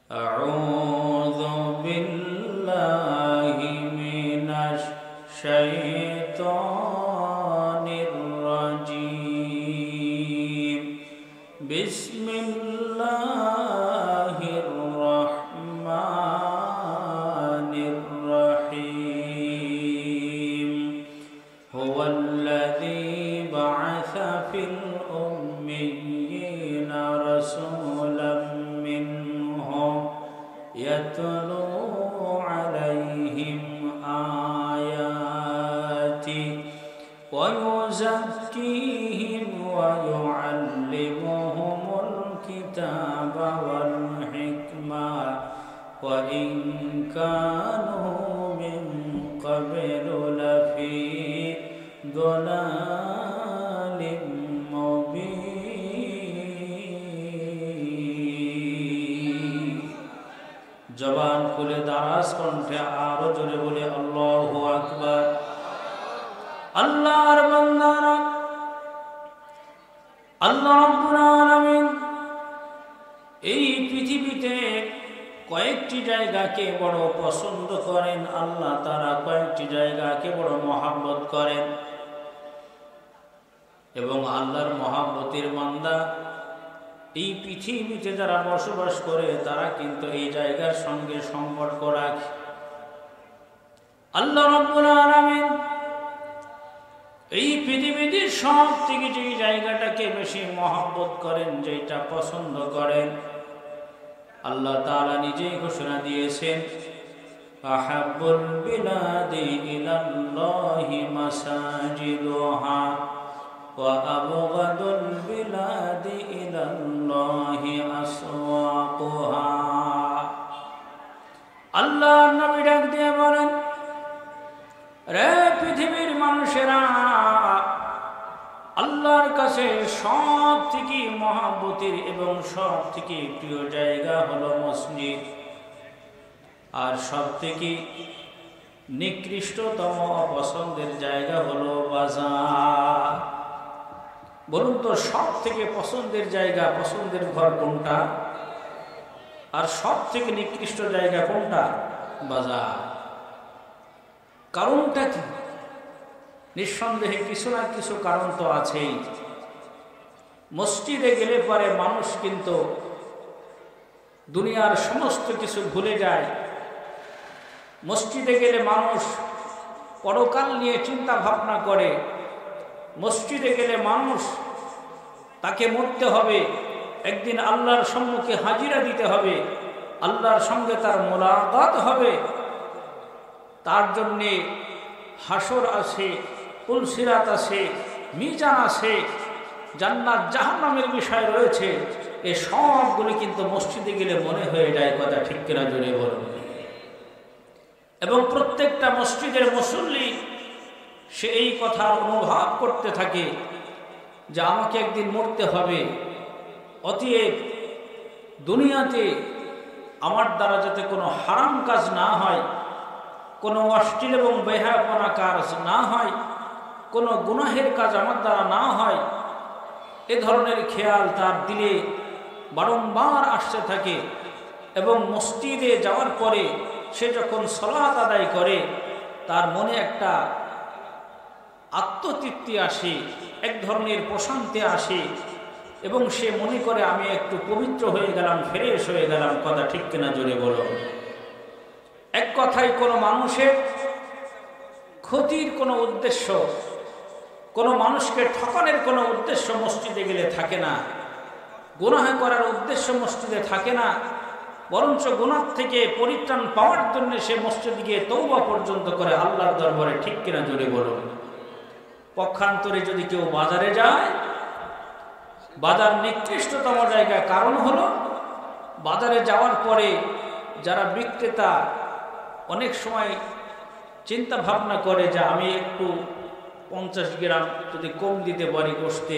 أعوذ بالله من الشيطان الرجيم بسم الله الرحمن الرحيم هو الذي بعث في الأميين رسولا منهم يتلو عليهم آياته ويزكيهم ويعلمهم الكتاب والحكمة وإن كانوا من قبل لفي ضلال مبين জবান খুলে দারাজ কণ্ঠে আরো জোরে বলে আল্লাহু আকবার। আল্লাহর বান্দারা আল্লাহ রাব্বুল আলামিন এই পৃথিবীতে কয়েকটি জায়গাকে বড় পছন্দ করেন। আল্লাহ তাআলা কয়েকটি জায়গাকে বড় মহব্বত করেন এবং আল্লাহর মহব্বতের বান্দা এই পৃথিবীতে যারা বসবাস করে তারা কিন্তু এই জায়গার সঙ্গে সম্পর্ক রাখে। আল্লাহ রাব্বুল আলামিন এই পৃথিবীতে সব থেকে যে জায়গাটাকে বেশি মহব্বত করেন, যেটা পছন্দ করেন, আল্লাহ তাআলা নিজেই ঘোষণা দিয়েছেন আহাব্বুল বিলাদি ইলাল্লাহি মাসাজিদুহা ওয়া আবগাদুল বিলাদি ইলাল্লাহি আসওয়াকুহা। আল্লাহ নবী ডাক দিয়ে বলেন, রে পৃথিবীর মানুষেরা, আল্লাহর কাছে সব থেকে মহব্বতের এবং সব থেকে প্রিয় জায়গা হলো মসজিদ, আর সব থেকে নিকৃষ্টতম অপছন্দের জায়গা হলো বাজার। বলুন তো, সব থেকে পছন্দের জায়গা, পছন্দের ঘর কোনটা? আর সব থেকে নিকৃষ্ট জায়গা কোনটা? বাজার। কারণটা কি? নিঃসন্দেহে কিছু না কিছু কারণ তো আছেই। মসজিদে গেলে পরে মানুষ কিন্তু দুনিয়ার সমস্ত কিছু ভুলে যায়। মসজিদে গেলে মানুষ পরকাল নিয়ে চিন্তা ভাবনা করে। মসজিদে গেলে মানুষ, তাকে মরতে হবে, একদিন আল্লাহর সম্মুখে হাজিরা দিতে হবে, আল্লাহর সঙ্গে তার মোলাকাত হবে, তার জন্যে হাসর আছে, পুলসিরাত আছে, মিজান আছে, জান্নাত জাহান্নামের বিষয় রয়েছে। এই সবগুলি কিন্তু মসজিদে গেলে মনে হয়ে যায়। কথা ঠিক কিনা জোরে বলুন। এবং প্রত্যেকটা মসজিদের মুসল্লি সে এই কথার অনুভব করতে থাকে যে আমাকে একদিন মরতে হবে, অতএব দুনিয়াতে আমার দ্বারা যাতে কোনো হারাম কাজ না হয়, কোনো অশ্লীল এবং বেহায়াপনা কাজ না হয়, কোনো গুনাহের কাজ আমার দ্বারা না হয়, এ ধরনের খেয়াল তার দিলে বারংবার আসতে থাকে। এবং মসজিদে যাওয়ার পরে সে যখন সালাত আদায় করে তার মনে একটা আত্মতৃপ্তি আসে, এক ধরনের প্রশান্তি আসে এবং সে মনে করে আমি একটু পবিত্র হয়ে গেলাম, ফ্রেশ হয়ে গেলাম। কথা ঠিক কিনা জোরে বলো। এক কথায় কোনো মানুষের ক্ষতির কোনো উদ্দেশ্য, কোনো মানুষকে ঠকানোর কোনো উদ্দেশ্য মসজিদে গেলে থাকে না, গুনাহ করার উদ্দেশ্য মসজিদে থাকে না, বরঞ্চ গুনাহ থেকে পরিত্রাণ পাওয়ার জন্য সে মসজিদে গিয়ে তওবা পর্যন্ত করে আল্লাহর দরবারে। ঠিক কিনা জোরে বলো। পক্ষান্তরে যদি কেউ বাজারে যায়, বাজার নিকৃষ্টতম জায়গা। কারণ হলো বাজারে যাওয়ার পরে যারা বিক্রেতা অনেক সময় চিন্তা ভাবনা করে যে আমি একটু 50 গ্রাম যদি কম দিতে পারি গোশতে,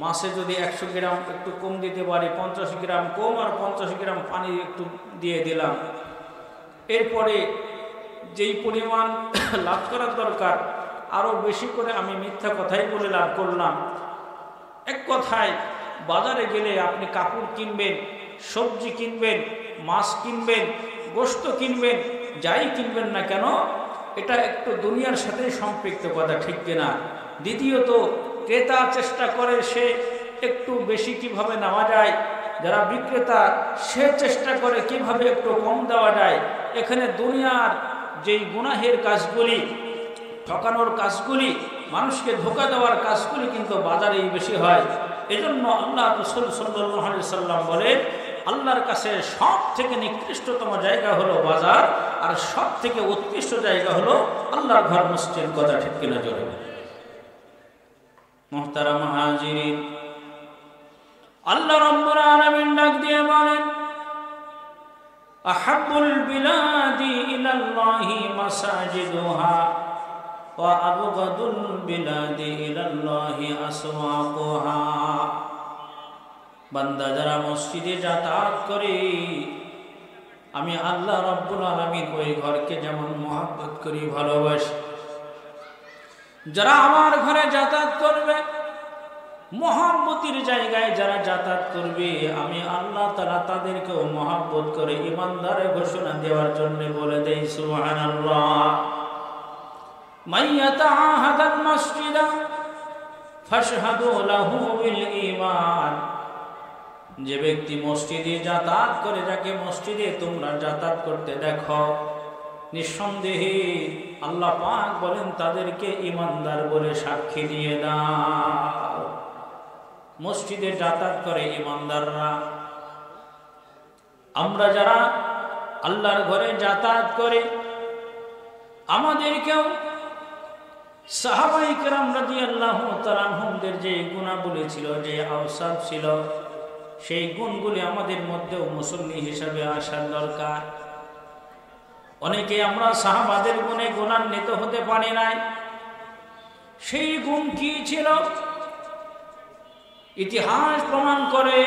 মাছে যদি 100 গ্রাম একটু কম দিতে পারি, 50 গ্রাম কম আর 50 গ্রাম পানি একটু দিয়ে দিলাম, এরপরে যেই পরিমাণ লাভ করার দরকার আরও বেশি করে আমি মিথ্যা কথাই বলে লাভ করলাম। এক কথায় বাজারে গেলে আপনি কাপড় কিনবেন, সবজি কিনবেন, মাছ কিনবেন, গোশত কিনবেন, যাই কিনবেন না কেন, এটা একটু দুনিয়ার সাথে সম্পৃক্ত কথা, ঠিক কিনা? দ্বিতীয়ত ক্রেতা চেষ্টা করে সে একটু বেশি কিভাবে নেওয়া যায়, যারা বিক্রেতা সে চেষ্টা করে কিভাবে একটু কম দেওয়া যায়। এখানে দুনিয়ার যেই গুনাহের কাজগুলি, ঠকানোর কাজগুলি, মানুষকে ধোঁকা দেওয়ার কাজগুলি কিন্তু বাজারেই বেশি হয়। এজন্য আল্লাহ রাসূল সাল্লাল্লাহু আলাইহি সাল্লাম বলেন, আল্লাহর কাছে সব থেকে নিকৃষ্টতম জায়গা হলো বাজার, আর সব থেকে উৎকৃষ্ট জায়গা হলো আল্লাহর ঘর মসজিদ। কথা ঠিক কিনা জোরে? মুহতারাম হাজিরিন, আল্লাহ রাব্বুল আলামিন ডাক দিয়ে বলেন, আহাব্বুল বিলাদি ইলাল্লাহি মাসাজিদুহা ওয়া আবগাদুল বিলাদি ইলাল্লাহি আসওয়াকুহা। বান্দা যারা মসজিদে যাতায়াত করে, আমি আল্লাহ রাব্বুল আলামিন ওই ঘরকে যেমন মহব্বত করি, ভালোবাসি। যারা আমার ঘরে যাতায়াত করবে, মহব্বতের জায়গায় যারা যাতায়াত করবে, আমি আল্লাহ তাআলা তাদেরকেও মহব্বত করে ঈমানদারের ঘোষণা দেওয়ার জন্য বলে দেই সুবহানাল্লাহ। মাইয়াতাআহাদাল মাসজিদা ফাশহাদু লাহু বিল ঈমান। যে ব্যক্তি মসজিদে যাতায়াত করে, যাকে মসজিদে তোমরা যাতায়াত করতে দেখো, নিঃসন্দেহে আল্লাহ পাক বলেন তাদেরকে ঈমানদার বলে সাক্ষী দিয়ে দাও। মসজিদে যাতায়াত করে ঈমানদাররা। আমরা যারা আল্লাহর ঘরে যাতায়াত করে, আমাদেরকেও সাহাবায়ে কেরাম রাদিয়াল্লাহু তাআলা আনহুমদের যে গুণাবলী ছিল, যে আওসাফ ছিল, সেই গুণগুলি আমাদের মধ্যেও মুসল্লি হিসাবে আসার দরকার। অনেকে আমরা সাহাবাদের গুণে গুণান্বিত হতে পারি নাই। সেই গুণ কি ছিল? ইতিহাস প্রমাণ করে,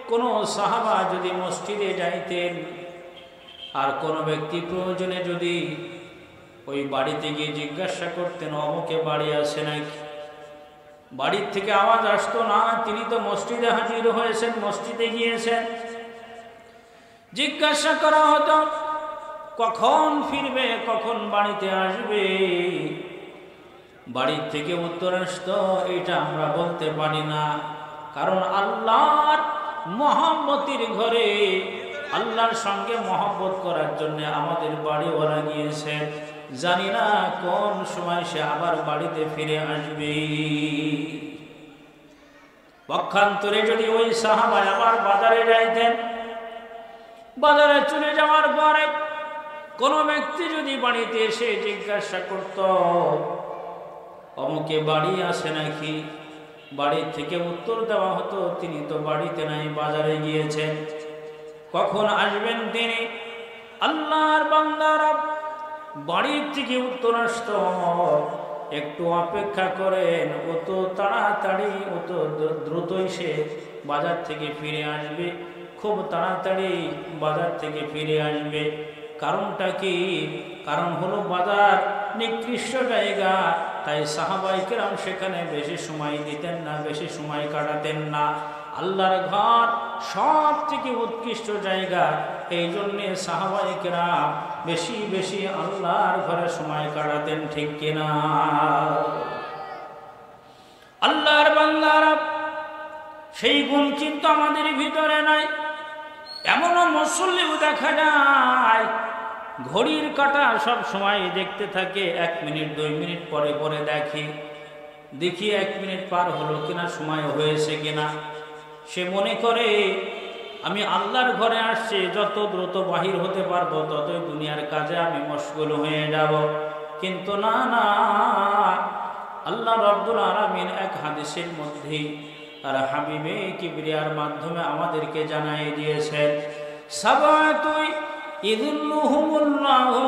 কোন সাহাবা যদি মসজিদে যাইতেন, আর কোন ব্যক্তি প্রয়োজনে যদি ওই বাড়িতে গিয়ে জিজ্ঞাসা করতেন, অমুকে বাড়ি আছে নাকি, বাড়ির থেকে আওয়াজ আসতো না, তিনি তো মসজিদে হাজির হয়েছেন, মসজিদে গিয়েছেন। জিজ্ঞাসা করা হতো কখন ফিরবে, কখন বাড়িতে আসবে। বাড়ির থেকে উত্তর আসতো, এটা আমরা বলতে পারি না, কারণ আল্লাহর মহব্বতের ঘরে আল্লাহর সঙ্গে মহব্বত করার জন্য আমাদের বাড়িওয়ালা গিয়েছে, জানি না কোন সময় সে আবার বাড়িতে ফিরে আসবে। পক্ষান্তরে যদি ওই সাহাবা আবার বাজারে যাইতেন, বাজারে চলে যাওয়ার পরে কোন ব্যক্তি যদি বাড়িতে এসে জিজ্ঞাসা করত, অমুকে বাড়ি আছে নাকি, বাড়ির থেকে উত্তর দেওয়া হতো, তিনি তো বাড়িতে নাই, বাজারে গিয়েছেন। কখন আসবেন তিনি? আল্লাহর বান্দারা বাড়ির থেকে উত্তর আসতো, একটু অপেক্ষা করেন, অত তাড়াতাড়ি, অত দ্রুতই সে বাজার থেকে ফিরে আসবে, খুব তাড়াতাড়ি বাজার থেকে ফিরে আসবে। কারণটা কি? কারণ হলো বাজার নিকৃষ্ট জায়গা, তাই সাহাবায়ে কেরাম সেখানে বেশি সময় দিতেন না, বেশি সময় কাটাতেন না। আল্লাহর ঘর সব থেকে উৎকৃষ্ট জায়গা, এই জন্যে সাহাবায়ে কেরাম বেশি বেশি আল্লাহর ঘরে সময় কাটাতেন, ঠিক কিনা? আল্লাহর বান্দারা সেই গুণ কিন্তু আমাদের ভিতরে নাই। এমনও মুসল্লিও দেখা যায় ঘড়ির কাঁটা সব সময় দেখতে থাকে, 1 মিনিট 2 মিনিট পরে পরে দেখি 1 মিনিট পার হলো কিনা, সময় হয়েছে কিনা। সে মনে করে আমি আল্লাহর ঘরে আসছি, যত দ্রুত বাহির হতে পারবো ততই দুনিয়ার কাজে আমি মশগুল হয়ে যাব। কিন্তু না না, আল্লাহ রাব্বুল আলামিন এক হাদিসের মধ্যে আর হাবিবে কিবরিয়ার মাধ্যমে আমাদেরকে জানাই দিয়েছেন, সাবাতুই ইযিল্লুহুমুল্লাহু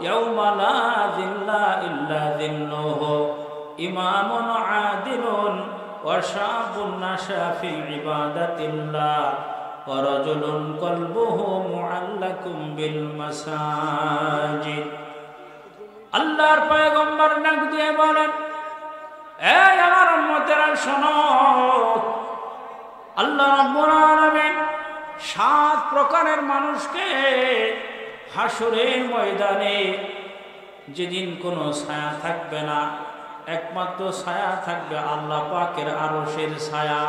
ইয়াওমা লা যিল্লা ইল্লা যিল্লুহু, ইমামুন আদিলুন ওয়া শাবুন নাশা ফি ইবাদাতিল্লাহ ওয়া রাজুলুন কলবুহু মুআল্লাকুম বিল মাসাজিদ। আল্লাহর পয়গম্বর ডাক দিয়ে বলেন, এই আমার উম্মতেরা শোনো, আল্লাহ রাব্বুল আলামিন সাত প্রকারের মানুষকে হাসরের ময়দানে যেদিন কোনো ছায়া থাকবে না, একমাত্র ছায়া থাকবে আল্লাহ পাকের আরশের ছায়া।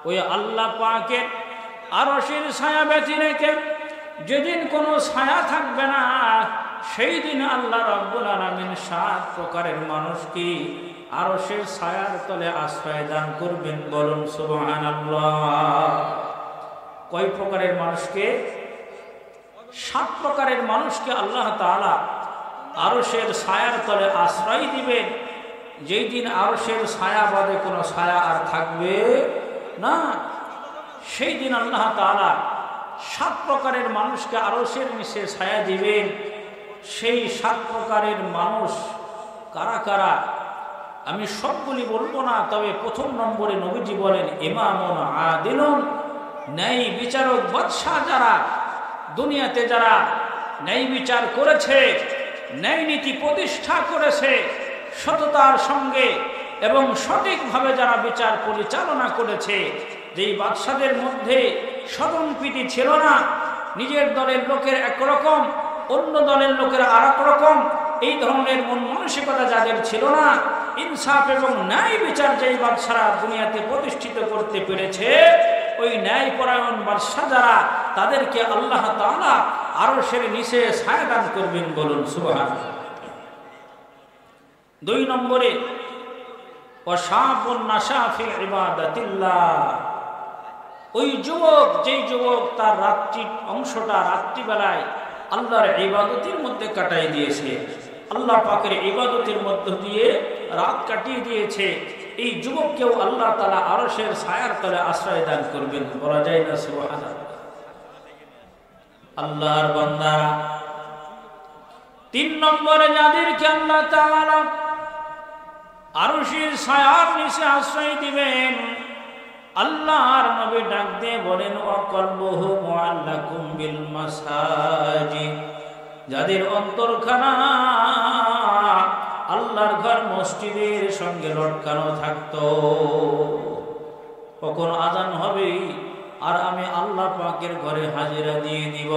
ওই আল্লাহ পাকের আরশের ছায়া ব্যতি রেখে যেদিন কোনো ছায়া থাকবে না, সেই দিন আল্লাহ রাব্বুল আলামিন সাত প্রকারের মানুষকে আরশের ছায়ার তলে আশ্রয় দান করবেন। বলুন সুবহানাল্লাহ। কয় প্রকারের মানুষকে? সাত প্রকারের মানুষকে আল্লাহ তাআলা আরশের ছায়ার তলে আশ্রয় দিবেন, যেই দিন আরশের ছায়া বাদে কোনো ছায়া আর থাকবে না। সেই দিন আল্লাহ তাআলা সাত প্রকারের মানুষকে আরশের নিচে ছায়া দিবেন। সেই সাত প্রকারের মানুষ কারা কারা আমি সবগুলি বলবো না, তবে প্রথম নম্বরে নবীজি বলেন ইমামুন আদিলুন, ন্যায় বিচারক বাদশাহ যারা দুনিয়াতে যারা ন্যায় বিচার করেছে, ন্যায় নীতি প্রতিষ্ঠা করেছে সততার সঙ্গে এবং সঠিকভাবে যারা বিচার পরিচালনা করেছে, যেই বাদশাদের মধ্যে স্বজনপ্রীতি ছিল না, নিজের দলের লোকের একরকম অন্য দলের লোকের আর এক রকম, এই ধরনের মন মানসিকতা যাদের ছিল না, ইনসাফ এবং ন্যায় বিচার যেই বাদশারা দুনিয়াতে প্রতিষ্ঠিত করতে পেরেছে, ওই ন্যায়পরায়ণ বাদশা যারা, তাদেরকে আল্লাহ তাআলা আরশের নিচে ছায়া দান করবেন। বলুন সুবহানাল্লাহ। দুই নম্বরে ওয়াশাবুন নাশা ফি ইবাদাতিল্লাহ, ওই যুবক যেই যুবক তার রাত্রি অংশটা রাত্রিবেলায় আল্লাহর ইবাদতের মধ্যে কাটাই দিয়েছে, আল্লাহ পাকের ইবাদতের মধ্য দিয়ে রাত কাটিয়ে দিয়েছে, এই যুবককেও আল্লাহ তাআলা আরশের ছায়ার তলে আশ্রয় দান করবেন। বলা যায় না সুবহানাল্লাহ। আল্লাহর বান্দারা, তিন নম্বরে যাদেরকে আল্লাহ তাআলা আরশের ছায়ার নিচে আশ্রয় দিবেন, আল্লাহর নবী ডাক দিয়ে বলেন ওয়াকলবুহু মুআল্লাকুম বিল মাসাজিদ, যাদের অন্তরখানা আল্লাহর ঘর মসজিদের সঙ্গে লটকানো থাকতো। কখন আজান হবে আর আমি আল্লাহ পাকের ঘরে হাজিরা দিয়ে দিব,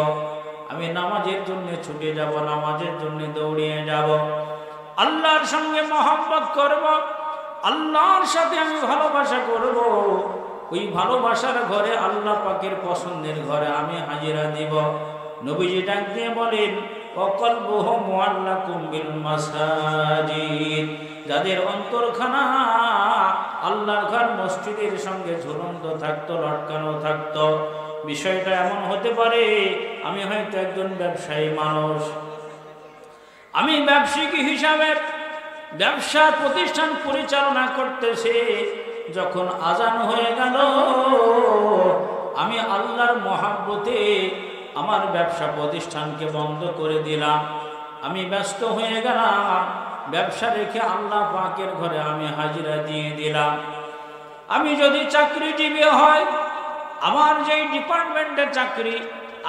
আমি নামাজের জন্য ছুটে যাব, নামাজের জন্য দৌড়িয়ে যাব, আল্লাহর সঙ্গে মহব্বত করব, আল্লাহর সাথে আমি ভালোবাসা করব, ওই ভালোবাসার ঘরে আল্লাহ পাকের পছন্দের ঘরে আমি হাজিরা দিব। নবীজি ডাক দিয়ে বলেন ওয়াকলবুহু মুআল্লাকুম বিল মাসাজিদ, যাদের অন্তরখানা আল্লাহর ঘর মসজিদের সঙ্গে ঝুলন্ত থাকতো, লটকানো থাকতো। বিষয়টা এমন হতে পারে, আমি হয়তো একজন ব্যবসায়ী মানুষ, আমি ব্যবসায়িক হিসাবে ব্যবসা প্রতিষ্ঠান পরিচালনা করতেছে, যখন আজান হয়ে গেল আমি আল্লাহর মহব্বতে আমার ব্যবসা প্রতিষ্ঠানকে বন্ধ করে দিলাম, আমি ব্যস্ত হয়ে গেলাম, ব্যবসা রেখে আল্লাহ পাকের ঘরে আমি হাজিরা দিয়ে দিলাম। আমি যদি চাকরিজীবী হয়, আমার যেই ডিপার্টমেন্টে চাকরি,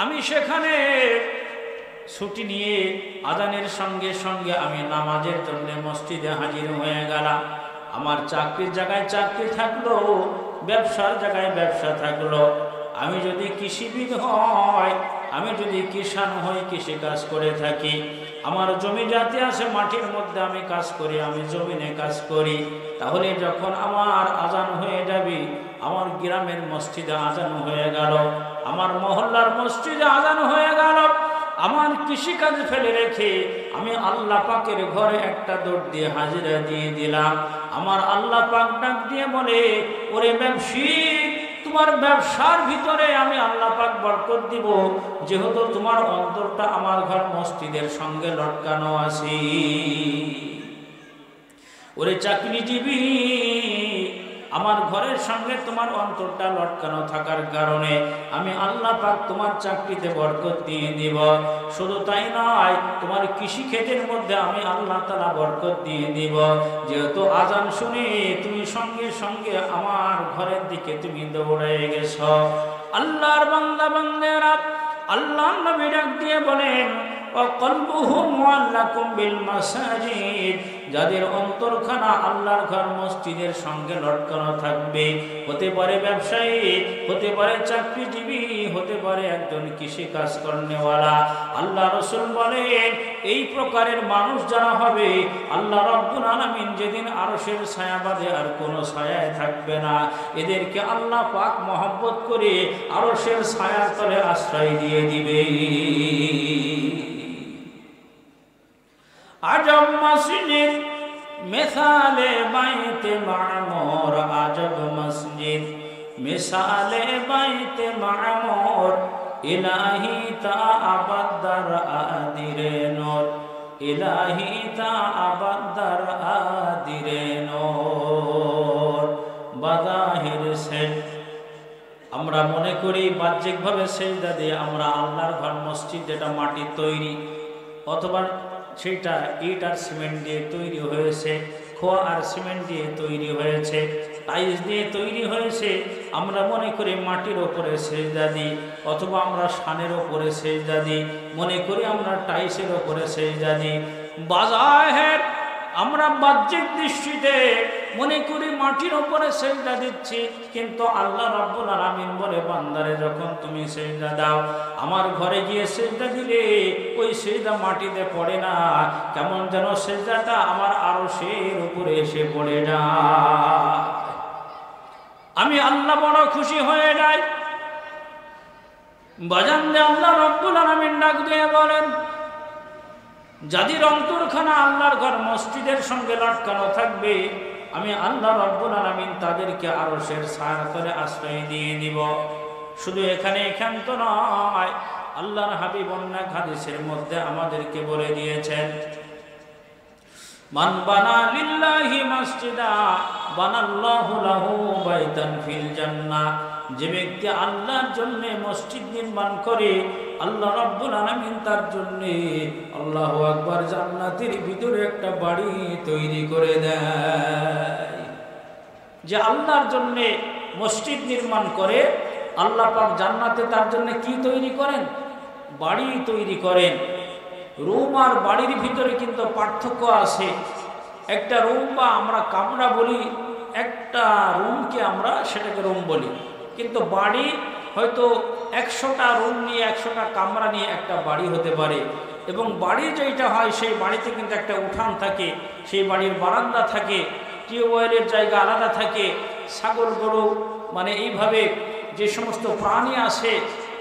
আমি সেখানে ছুটি নিয়ে আজানের সঙ্গে সঙ্গে আমি নামাজের জন্য মসজিদে হাজির হয়ে গেলাম। আমার চাকরির জায়গায় চাকরি থাকলো, ব্যবসার জায়গায় ব্যবসা থাকলো। আমি যদি কৃষিবিদ হয়, আমি যদি কিষান হই, কৃষিকাজ করে থাকি, আমার জমি জাতি আছে, মাটির মধ্যে আমি কাজ করি, আমি জমিনে কাজ করি, তাহলে যখন আমার আজান হয়ে যাবে, আমার গ্রামের মসজিদে আজান হয়ে গেল, আমার মহল্লার মসজিদে আজান হয়ে গেল, আমার কৃষিকাজ ফেলে রেখে আমি আল্লাহ পাকের ঘরে একটা দৌড় দিয়ে হাজিরা দিয়ে দিলাম। আমার আল্লাহ পাক ডাক দিয়ে বলে, ওরে ব্যবসায়ী, তোমার ব্যবসার ভিতরে আমি আল্লাহ পাক বরকত দিব, যেহেতু তোমার অন্তরটা আমার ঘর মসজিদের সঙ্গে লটকানো আছে। ওরে চাকরিজীবী, আমার ঘরের সঙ্গে তোমার অন্তরটা লটকানো থাকার কারণে আমি আল্লাহ পাক তোমার চাকরিতে বরকত দিয়ে দিব। শুধু তাই নয়, তোমার কৃষি ক্ষেতের মধ্যে আমি আল্লাহ তাআলা বরকত দিয়ে দিব, যেহেতু আজান শুনে তুমি সঙ্গে সঙ্গে আমার ঘরের দিকে তুমি দৌড়ে গেছো। আল্লাহর বান্দা বান্দেরা, আল্লাহর নবী ডাক দিয়ে বলেন ওয়া কলবুহুম মুআল্লাকুম বিল মাসাজিদ, যাদের অন্তরখানা আল্লাহর ঘর মসজিদের সঙ্গে লটকানো থাকবে। হতে পারে ব্যবসায়ী, হতে পারে চাকরিজীবী, হতে পারে একজন কৃষি কাজ করেওয়ালা। আল্লাহ রাসূল বলেন এই প্রকারের মানুষ যারা হবে আল্লাহ রাব্বুল আলামিন যেদিন আরশের ছায়া বাদে আর কোনো ছায়ায় থাকবে না, এদেরকে আল্লাহ পাক মহব্বত করে আরশের ছায়ার তলে আশ্রয় দিয়ে দিবে। আজব মসজিদ মিসালে বাইতে মামুর, আজব মসজিদ মিসালে বাইতে মামুর, ইলাহি তা আবাদার আদিরে নূর, ইলাহি তা আবাদার আদিরে নূর। বাজাহির সেজ, আমরা মনে করি বাহ্যিকভাবে সেজদা দিয়ে আমরা আল্লাহর ঘর মসজিদ যেটা মাটির তৈরি অথবা সেটা ইট আর সিমেন্ট দিয়ে তৈরি হয়েছে, খোয়া আর সিমেন্ট দিয়ে তৈরি হয়েছে, টাইলস দিয়ে তৈরি হয়েছে, আমরা মনে করি মাটির ওপরে সেজদা দিই, অথবা আমরা শানের ওপরে সেজদা দিই, মনে করি আমরা টাইলসের ওপরে সেজদা দিই। বাজাহের আমরা বাহ্যিক দৃষ্টিতে মনে করি মাটির ওপরে সেজদা দিচ্ছি, কিন্তু আল্লাহ রাব্বুল আলামিন বলে বান্দারে যখন তুমি সেজদা দাও আমার ঘরে গিয়ে সেজদা দিলে ওই সেজদা মাটিতে পড়ে না, কেমন যেন সেজদাটা আমার আরশের উপরে এসে পড়ে না। আমি আল্লাহ বড় খুশি হয়ে যাই। বাজান দে আল্লাহ রাব্বুল আলামিন ডাক দিয়ে বলেন যাদের অন্তরখানা আল্লাহর ঘর মসজিদের সঙ্গে লটকানো থাকবে আমি আল্লাহ রাব্বুল আলামিন তাদেরকে আরশের ছায়ার তলে আশ্রয় দিয়ে দিব। শুধু এখানে ক্ষান্ত নয়, আল্লাহর হাবিব অনেক হাদিসের মধ্যে আমাদেরকে বলে দিয়েছেন মান বানা লিল্লাহি মসজিদা বানাল্লাহু লাহু বাইতান ফিল জান্নাহ, যে ব্যক্তি আল্লাহর জন্য মসজিদ নির্মাণ করে আল্লাহ রাব্বুল আলামিন তার জন্য আল্লাহু আকবার জান্নাতের ভিতরে একটা বাড়ি তৈরি করে দেয়। যে আল্লাহর জন্য মসজিদ নির্মাণ করে আল্লাহ পাক জান্নাতে তার জন্য কি তৈরি করেন? বাড়ি তৈরি করেন। রুম আর বাড়ির ভিতরে কিন্তু পার্থক্য আছে। একটা রুম বা আমরা কামরা বলি, একটা রুমকে আমরা সেটাকে রুম বলি, কিন্তু বাড়ি হয়তো 100টা রুম নিয়ে 100টা কামরা নিয়ে একটা বাড়ি হতে পারে। এবং বাড়ি যেটা হয় সেই বাড়িতে কিন্তু একটা উঠান থাকে, সেই বাড়ির বারান্দা থাকে, টিউবওয়েলের জায়গা আলাদা থাকে, ছাগল গরু মানে এইভাবে যে সমস্ত প্রাণী আসে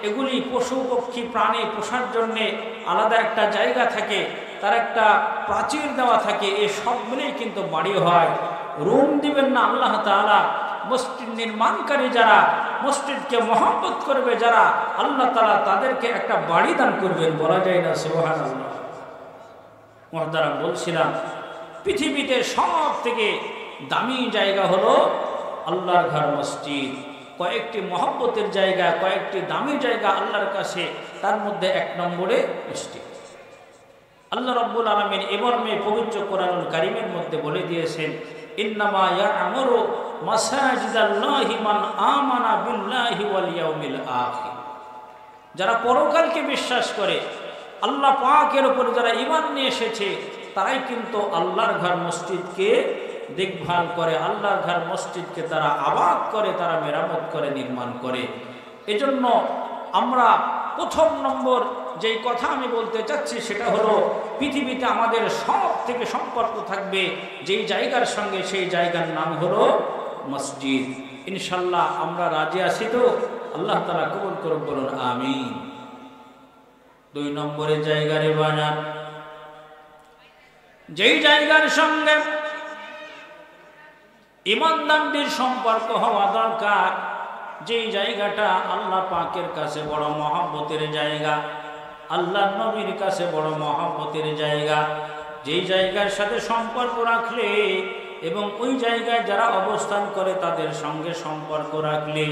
এগুলি পশু পক্ষী প্রাণী পোষার জন্যে আলাদা একটা জায়গা থাকে, তার একটা প্রাচীর দেওয়া থাকে। এই সবগুলোই কিন্তু বাড়ি হয়। রুম দিবেন না আল্লাহ তাআলা। মসজিদ নির্মাণকারী যারা, মসজিদকে মহব্বত করবে যারা, আল্লাহ তাআলা তাদেরকে একটা বাড়ি দান করবেন। বলা যায় না সুবহানাল্লাহ। মুহতারাম, বলছিলাম পৃথিবীতে সব থেকে দামি জায়গা হলো আল্লাহর ঘর মসজিদ। কয়েকটি মহব্বতের জায়গা, কয়েকটি দামি জায়গা আল্লাহর কাছে, তার মধ্যে 1 নম্বরে মসজিদ। আল্লাহ রাব্বুল আলামিন এমর্মে পবিত্র কোরআনুল কারীমের মধ্যে বলে দিয়েছেন ইন্নামা ইয়া'মুরু মাসাজিদাল্লাহি মান আমানা বিল্লাহি ওয়াল ইয়াউমিল আখির। যারা পরকালকে বিশ্বাস করে, আল্লাহ পাকের উপর যারা ঈমান নিয়ে এসেছে, তারাই কিন্তু আল্লাহর ঘর মসজিদকে দেখভাল করে, আল্লাহর ঘর মসজিদকে তারা আবাদ করে, তারা মেরামত করে, নির্মাণ করে। এজন্য আমরা প্রথম নম্বর যেই কথা আমি বলতে চাচ্ছি সেটা হলো পৃথিবীতে আমাদের সব থেকে সম্পর্ক থাকবে যেই জায়গার সঙ্গে, সেই জায়গার নাম হলো মসজিদ। ইনশাল্লাহ আমরা রাজি আছি তো? আল্লাহ তাআলা কবুল করুন, বলুন আমিন। 2 নম্বরের জায়গারে বানান, যেই জায়গার সঙ্গে ঈমানদারদের সম্পর্ক হওয়া দরকার, যেই জায়গাটা আল্লাহ পাকের কাছে বড় মহব্বতের জায়গা, আল্লাহ নবীর কাছে বড় মহব্বতের জায়গা, যেই জায়গার সাথে সম্পর্ক রাখলে এবং ওই জায়গায় যারা অবস্থান করে তাদের সঙ্গে সম্পর্ক রাখলে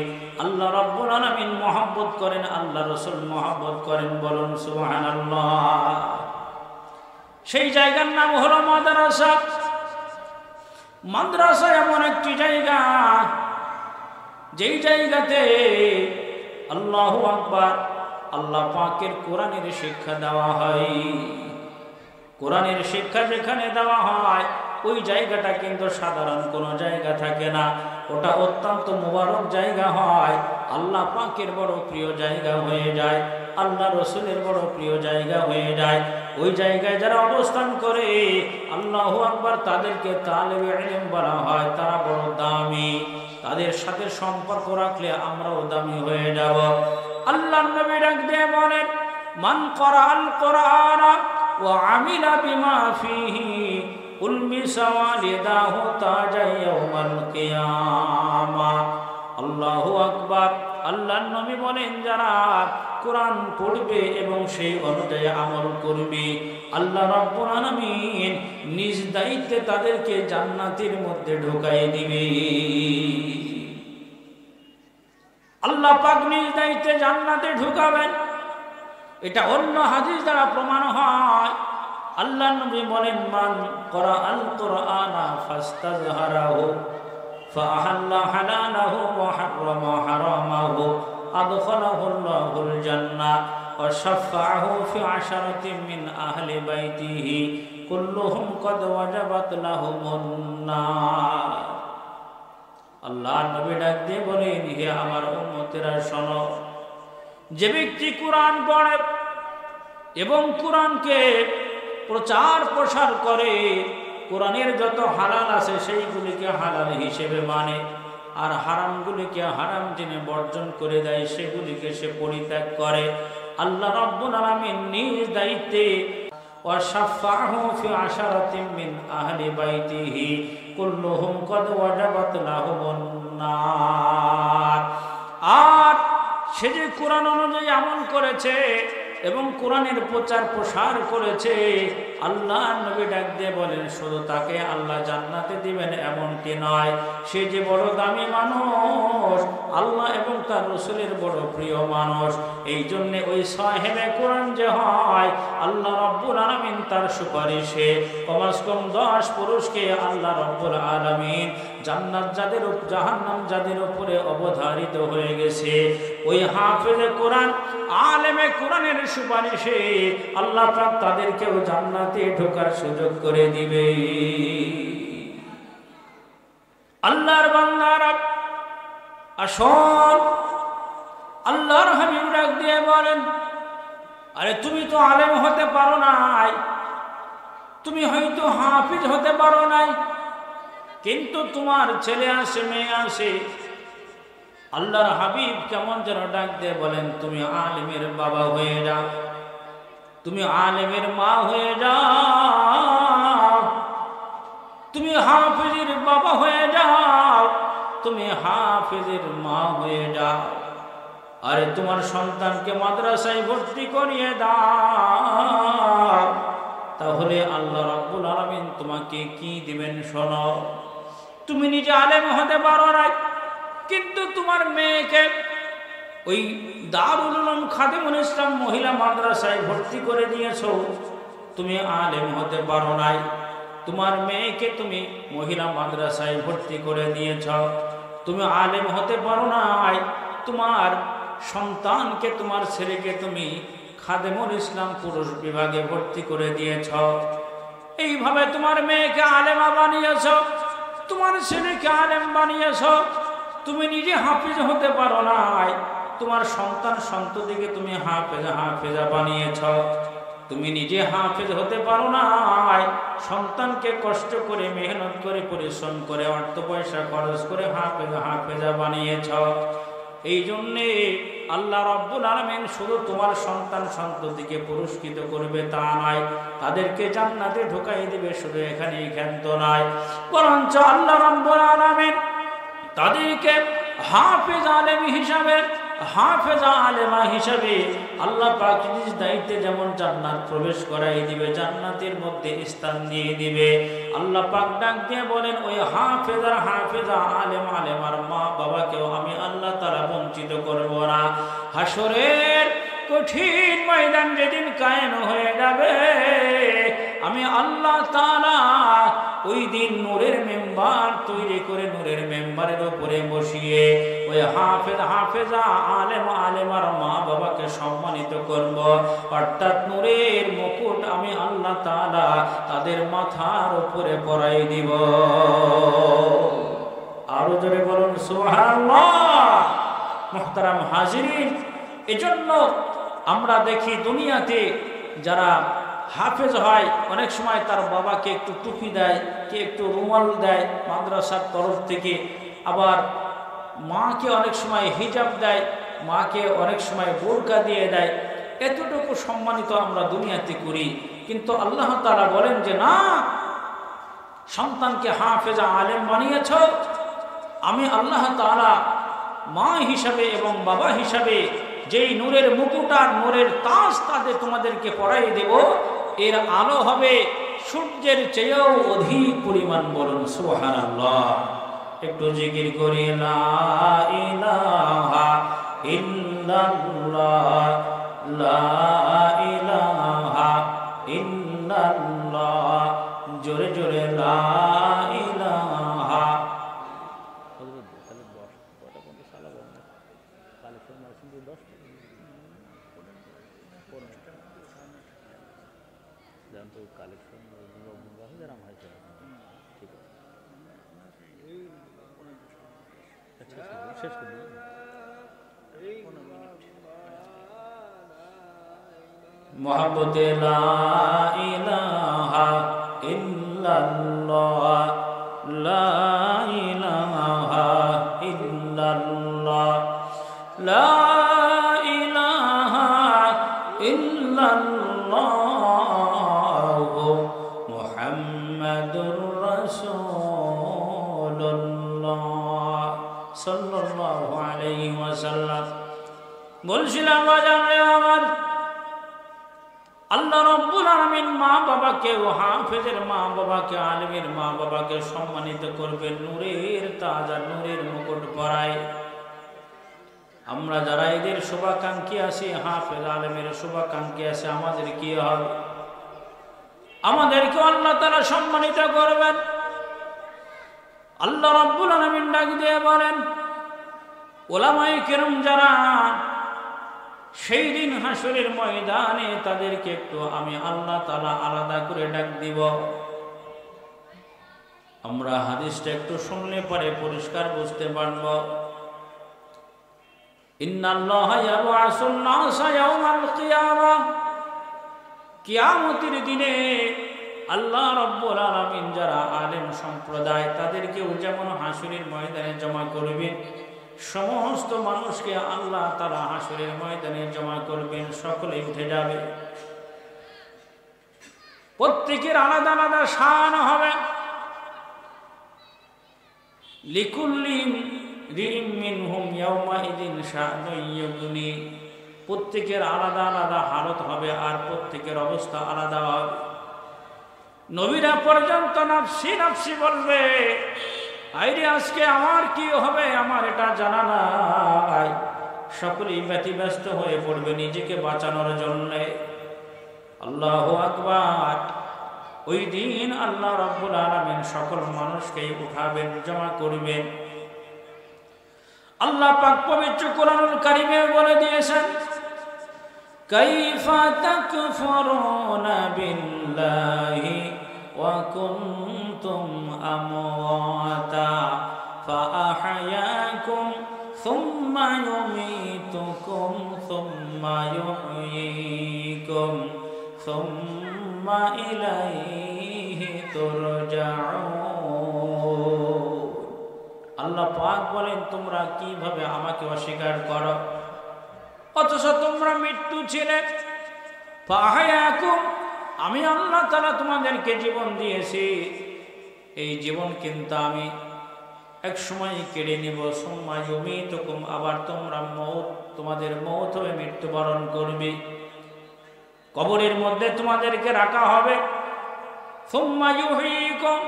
আল্লাহ রাব্বুল আলামিন মহব্বত করেন, আল্লাহ রাসূল মহব্বত করেন। বলুন সুবহানাল্লাহ। সেই জায়গার নাম হলো মাদ্রাসা। মাদ্রাসা এমন একটি জায়গা যেই জায়গাতে আল্লাহু আকবার আল্লাহ পাকের কোরআনের শিক্ষা দেওয়া হয়। কোরআনের শিক্ষা যেখানে দেওয়া হয় ওই জায়গাটা কিন্তু সাধারণ কোনো জায়গা থাকে না, ওটা অত্যন্ত মুবারক জায়গা হয়, আল্লাহ পাকের বড় প্রিয় জায়গা হয়ে যায়, আল্লাহ রসুলের বড় প্রিয় জায়গা হয়ে যায়। ওই জায়গায় যারা অবস্থান করে আল্লাহু আকবার, তাদেরকে তালেবে ইলম বলা হয়, তারা বড় দামি, তাদের সাথে সম্পর্ক রাখলে আমরাও দামি হয়ে যাব। আল্লাহর নবী ডাক দিয়ে বলেন, মান ক্বরাআল কোরআন ওয়া আমিলা বিমা ফীহি উলমিসা ওয়ালিদাহু তাজা ইয়াউমাল কিয়ামা। আল্লাহু আকবার। আল্লাহর নবী বলেন, যারা কোরআন পড়বে এবং সেই অনুযায়ী আমল করবে, আল্লাহ রাব্বুল আলামিন নিজ দায়িত্বে তাদেরকে জান্নাতের মধ্যে ঢোকায় দিবে। আল্লাহ পাক নিজ দায়িত্বে জান্নাতে ঢোকাবেন, এটা অন্য হাদিস দ্বারা প্রমাণ হয়। আল্লাহ নবী বলেন, মান ক্বরাআল কুরআনা ফাস্তাযহারাহু ফাআহাল্লা হালালাহু ওয়া হাররামা হারামাহু আদখালাহুল্লাহুল জান্নাহ ওয়া শাফাআহু ফি আশারাতিন মিন আহলি বাইতিহি কুল্লুহুম ক্বাদ ওয়াজাবাত লাহুমুন নার। আল্লাহ নবী ডাক দিয়ে বলেন, হে আমার উম্মতেরা শোনো, যে ব্যক্তি কোরআন পড়ে এবং কোরআনকে প্রচার প্রসার করে, কোরআনের যত হালাল আছে সেইগুলিকে হালাল হিসেবে মানে, আর হারামগুলিকে হারাম জেনে বর্জন করে দেয়, সেগুলিকে সে পরিত্যাগ করে, আল্লাহ রাব্বুল আলামিন নিজ দায়িত্বে ওয়াশাফাহু ফি আশারাতিন মিন আহলি বাইতিহি কুল্লুহুম ক্বাদ ওয়াজাবাত লাহুমুন নার। আর সে যে কোরআন অনুযায়ী আমল করেছে এবং কোরআনের প্রচার প্রসার করেছে, আল্লাহ নবী ডাক দিয়ে বলেন, শুধু তাকে আল্লাহ জান্নাতে দিবেন এমনটি নয়, সে যে বড় দামি মানুষ, আল্লাহ এবং তার রসুলের বড় প্রিয় মানুষ। এই জন্যে ওই সাহেবে কোরআন যে হয়, আল্লাহ রাব্বুল আলামিন তার সুপারিশে কমাস কম 10 পুরুষকে আল্লাহ রাব্বুল আলামিন জান্নাত যাদের জাহান্নাম যাদের উপরে অবধারিত হয়ে গেছে, ওই হাফেজে কোরআন আলেমে কোরআনের সুপারিশে আল্লাহ পাক তাদেরকেও জান্নাতে ঢোকার সুযোগ করে দিবে। আল্লাহর বান্দারা আসুন, আল্লাহর হাবিব ডাক দিয়ে বলেন, আরে তুমি তো আলেম হতে পারো নাই, তুমি হয়তো হাফিজ হতে পারো নাই, কিন্তু তোমার ছেলে আসে মেয়ে আসে, আল্লাহর হাবিব কেমন যেন ডাক দিয়ে বলেন, তুমি আলেমের বাবা হয়ে যাও, তুমি আলেমের মা হয়ে যাও, তুমি হাফিজের বাবা হয়ে যাও, তুমি হাফিজের মা হয়ে যাও, আরে তোমার সন্তানকে মাদ্রাসায় ভর্তি করিয়ে দাও, তাহলে আল্লাহ রাব্বুল আলামিন তোমাকে কি দিবেন শোনো। তুমি নিজে আলেম হতে পারো না, কিন্তু তোমার মেয়েকে ওই দারুল উলুম খাদিমুল ইসলাম মহিলা মাদ্রাসায় ভর্তি করে দিয়েছো, তুমি আলেম হতে পারো নাই, তোমার মেয়েকে তুমি মহিলা মাদ্রাসায় ভর্তি করে দিয়েছ, তুমি আলেম হতে পারো নাই, তোমার সন্তানকে তোমার ছেলেকে তুমি খাদিমুল ইসলাম পুরুষ বিভাগে ভর্তি করে দিয়েছ, এইভাবে তোমার মেয়েকে আলেমা বানিয়েছ, তোমার ছেলেকে আলেম বানিয়েছ, তুমি নিজে হাফিজ হতে পারো নাই, তোমার সন্তান সন্ততিকে তুমি হাফেজা বানিয়েছ, তুমি নিজে হাফেজ হতে পারো নাই, সন্তানকে কষ্ট করে মেহনত করে পরিশ্রম করে অর্থ পয়সা খরচ করে হাফেজা বানিয়েছ। এই জন্যে আল্লাহ রাব্বুল আলামিন শুধু তোমার সন্তান সন্ততিকে পুরস্কৃত করবে তা নয়, তাদেরকে জান্নাতে ঢোকাই দিবে, শুধু এখানেই ক্ষান্ত নয়, বরঞ্চ আল্লাহ রাব্বুল আলামিন তাদেরকে হাফেজ আলেম হিসাবে, হাফেজা আলেমা হিসাবে আল্লাহ পাক নিজ দায়িত্বে যেমন জান্নাত প্রবেশ করাই দিবে, জান্নাতের মধ্যে স্থান দিয়ে দিবে। আল্লাহ পাক ডাক দিয়ে বলেন, ওই হাফেজা আলেম আলেমার মা বাবাকেও আমি আল্লাহ তাআলা বঞ্চিত করব না। হাসরের কঠিন ময়দান যেদিন কায়েম হয়ে যাবে, আমি আল্লাহ তাআলা ওই দিন নূরের মেম্বার তৈরি করে নূরের মেম্বারের উপরে বসিয়ে ওই হাফেজ হাফেজা আলেম আলেমার মা বাবাকে সম্মানিত করব। অর্থাৎ নূরের মুকুট আমি আল্লাহ তাআলা তাদের মাথার উপরে পরাই দিব। আরো জোরে বলুন সুবহানাল্লাহ। মুহতারাম হাজিরিন, এজন্য আমরা দেখি দুনিয়াতে যারা হাফেজ হয় অনেক সময় তার বাবাকে একটু টুপি দেয়, কে একটু রুমাল দেয় মাদ্রাসার তরফ থেকে, আবার মাকে অনেক সময় হিজাব দেয়, মাকে অনেক সময় বোরকা দিয়ে দেয়। এতটুকু সম্মানিত আমরা দুনিয়াতে করি, কিন্তু আল্লাহ তাআলা বলেন যে না, সন্তানকে হাফেজা আলেম বানিয়েছ, আমি আল্লাহ তাআলা মা হিসাবে এবং বাবা হিসাবে যেই নূরের মুকুট আর নূরের তাজ তাদের তোমাদেরকে পরাই দেব, এর আলো হবে সূর্যের চেয়েও অধিক পরিমাণ। বলুন সুবহানাল্লাহ। একটু জিকির করি লা ইলাহা ইল্লাল্লাহ, লা ইলাহা ইল্লাল্লাহ, জোরে জোরে লা ইলাহা। মোহাম্মতে লা ইলাহা ইল্লাল্লাহ, লা ইলাহা ইল্লাল্লাহ, লা ইলাহা ইল্লাল্লাহ, মুহাম্মাদুর রাসূলুল্লাহ সাল্লাল্লাহু আলাইহি ওয়াসাল্লাম। বলছিলাম আমার আল্লাহ রাব্বুল আলামিন মা বাবাকে, ও হাফেজের মা বাবাকে, আলেমের মা বাবাকে সম্মানিত করবেন, নূরের তাজ আর নূরের মুকুট পরায়। আমরা যারা এদের শুভাকাঙ্ক্ষী আছি, হাফেজ আলেমের শুভাকাঙ্ক্ষী আছে, আমাদের কি হবে? আমাদেরকে আল্লাহ তাআলা সম্মানিত করবেন। আল্লাহ রাব্বুল আলামিন ডাক দিয়ে বলেন, উলামায়ে কেরাম যারা সেই দিন হাসরের ময়দানে তাদেরকে একটু আমি আল্লাহ তাআলা আলাদা করে ডাক দিব। আমরা হাদিসটা একটু শুনলে পরে পরিষ্কার বুঝতে পারব। ইন্নাল্লাহা ইয়াবআসুন নাসা ইয়াওমাল কিয়ামাহ, কিয়ামতের দিনে আল্লাহ রাব্বুল আলামিন যারা আলেম সম্প্রদায় তাদেরকেও যেমন হাসরের ময়দানে জমা করবেন, সমস্ত মানুষকে আল্লাহ তাআলা হাসরের ময়দানে জমা করবেন, সকলেই উঠে যাবে। প্রত্যেকের আলাদা আলাদা শান হবে। লিকুল্লি রিম মিনহুম ইয়াওমাইদিন শানুন ইউগনি, প্রত্যেকের আলাদা আলাদা হালত হবে আর প্রত্যেকের অবস্থা আলাদা হবে। নবীরা পর্যন্ত নাফসি নাফসি বলবে, আইরে আজকে আমার কি হবে, আমার এটা জানা নাই। সকলেই ব্যতিব্যস্ত হয়ে পড়বে নিজেকে বাঁচানোর জন্য। আল্লাহু আকবার। ওই দিন আল্লাহ রাব্বুল আলামিন সকল মানুষকেই উঠাবেন, জমা করবেন। আল্লাহ পাক পবিত্র কোরআনুল কারীমে বলে দিয়েছেন, কাইফা তাকফুরুনা বিল্লাহি ওয়া কুনতুম আমওয়াতা ফাআহয়াকুম সুম্মা ইউমীতুকুম সুম্মা ইউহয়ীকুম সুম্মা ইলাইহি তুরজাউন। আল্লাহ পাক বলেন, তোমরা কিভাবে আমাকে অস্বীকার করো, অথচ তোমরা মৃত্যু ছিলে। ফাআহয়াকুম, আমি আল্লাহ তাআলা তোমাদেরকে জীবন দিয়েছি, এই জীবন কিন্তু আমি এক সময় কেড়ে নিব। সুম্মা ইউমীতুকুম, আবার তোমরা তোমাদের মওত হবে, মৃত্যুবরণ করবে। কবরের মধ্যে তোমাদেরকে রাখা হবে। সুম্মা ইউহয়ীকুম,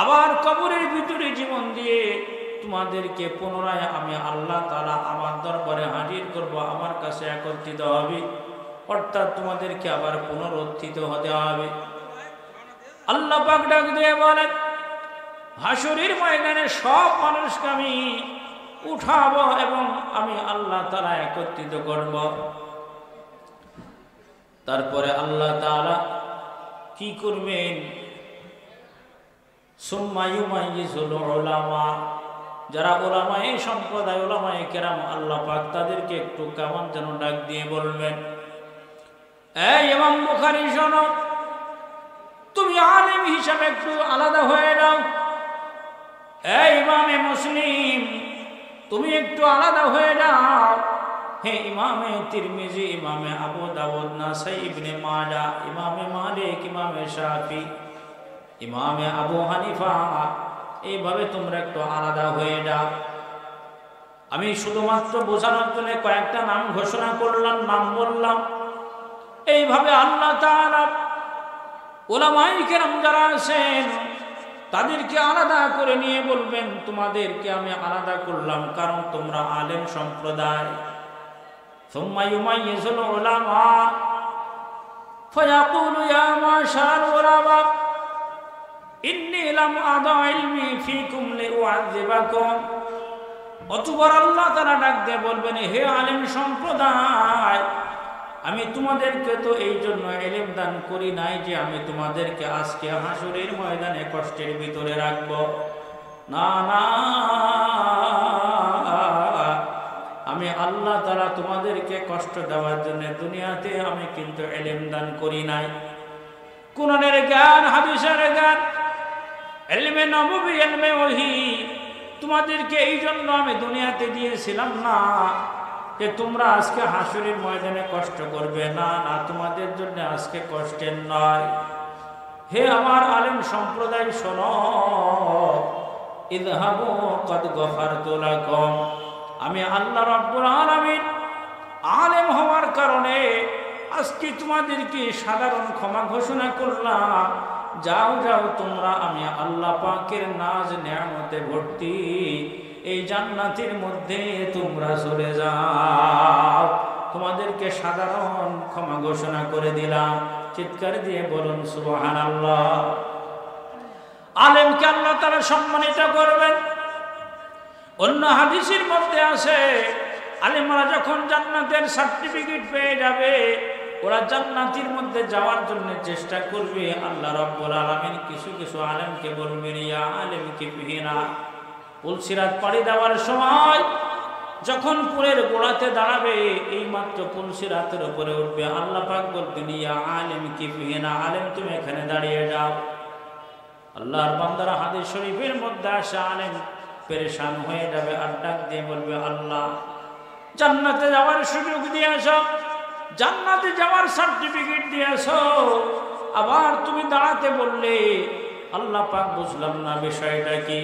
আবার কবরের ভিতরে জীবন দিয়ে তোমাদেরকে পুনরায় আমি আল্লাহ তাআলা আমার দরবারে হাজির করব, আমার কাছে একত্রিত হবে। অর্থাৎ তোমাদেরকে আবার পুনরুত্থিত হতে হবে। আল্লাহ পাক ডাক দিয়ে বলেন, হাসরের ময়দানে সব মানুষকে আমি উঠাবো এবং আমি আল্লাহ তাআলা একত্রিত করব। তারপরে আল্লাহ তাআলা কি করবেন? সুম্মা ইউমাইয়িজুল উলামা, যারা উলামায়ে সম্প্রদায়, উলামায়ে কেরাম, আল্লাহ পাক তাদেরকে একটু কেমন যেন ডাক দিয়ে বলবেন, এই ইমাম বুখারী শোনো, তুমি আলেম হিসাবে একটু আলাদা হয়ে যাও। এই ইমামে মুসলিম, তুমি একটু আলাদা হয়ে যাও। হে ইমামে তিরমিজি, ইমামে আবু দাউদ, নাসাই, ইবনে মাজাহ, ইমামে মালিক, ইমামে শাফি, ইমামে আবু হানিফা, এইভাবে তোমরা একটু আলাদা হয়ে যাও। আমি শুধুমাত্র বোঝানোর জন্য কয়েকটা নাম ঘোষণা করলাম, নাম বললাম। এইভাবে আল্লাহ তাআলা উলামায়ে কেরাম যারা আছেন তাদেরকে আলাদা করে নিয়ে বলবেন, তোমাদেরকে আমি আলাদা করলাম কারণ তোমরা আলেম সম্প্রদায়। সুম্মা ইউমাইয়িজুল উলামা ফায়াকুলু ইয়া মাশার উলামা ইন্নী লাম আদা ইলমি ফীকুম লিউআযিবাকুম। অতঃপর আল্লাহ তাআলা ডাক দিয়ে বলবেন, হে আলেম সম্প্রদায়, আমি তোমাদেরকে তো এই জন্য ইলম দান করি নাই যে আমি তোমাদেরকে আজকে হাসরের ময়দানে কষ্টের ভিতরে রাখব। না না, আমি আল্লাহ তাআলা তোমাদেরকে কষ্ট দেওয়ার জন্য দুনিয়াতে আমি কিন্তু ইলম দান করি নাই। কুরআনের জ্ঞান, হাদিসের জ্ঞান, ইলমে নববী, ইলমে ওহী তোমাদেরকে এই জন্য আমি দুনিয়াতে দিয়েছিলাম না যে তোমরা আজকে হাসরের ময়দানে কষ্ট করবে। না না, তোমাদের জন্য আজকে কষ্টের নয়। হে আমার আলেম সম্প্রদায় শোনো, ইযহাবু ক্বাদ গফারতু লাকুম, আমি আল্লাহ রাব্বুল আলামিন আলেম হওয়ার কারণে আজকে তোমাদেরকে সাধারণ ক্ষমা ঘোষণা করলাম। যাও যাও, তোমরা আমি আল্লাহ পাকের নাজ নেয়ামতে ভর্তি এই জান্নাতের মধ্যে তোমরা চলে যাও। তোমাদেরকে সাধারণ ক্ষমা ঘোষণা করে দিলাম। চিৎকার দিয়ে বলুন সুবহানাল্লাহ। আলেমকে আল্লাহ তাআলা সম্মানিত করবেন। অন্য হাদিসের মধ্যে আছে, আলেমরা যখন জান্নাতের সার্টিফিকেট পেয়ে যাবে, ওরা জান্নাতের মধ্যে যাওয়ার জন্য চেষ্টা করবে। আল্লাহ রাব্বুল আলামিন কিছু কিছু আলেমকে বলবেন, ইয়া আলেম কিফিনা। পুলসিরাত পাড়ি দেওয়ার সময় যখন পুলের গোড়াতে দাঁড়াবে, এই মাত্র পুলসিরাতের উপরে উঠবে, আল্লাহ পাক বলবেন, ইয়া আলেম কিফিনা, আলেম তুমি এখানে দাঁড়িয়ে যাও। আল্লাহর বান্দারা হাদিস শরীফের মধ্যে আসে, আলেম পেরেশান হয়ে যাবে আর ডাক দিয়ে বলবে, আল্লাহ জান্নাতে যাওয়ার সুযোগ দিয়েছ, জান্নাতে যাওয়ার সার্টিফিকেট দিয়েছ, আবার তুমি দাঁড়াতে বললে। আল্লাহ পাক বুঝলাম না বিষয়টা কি।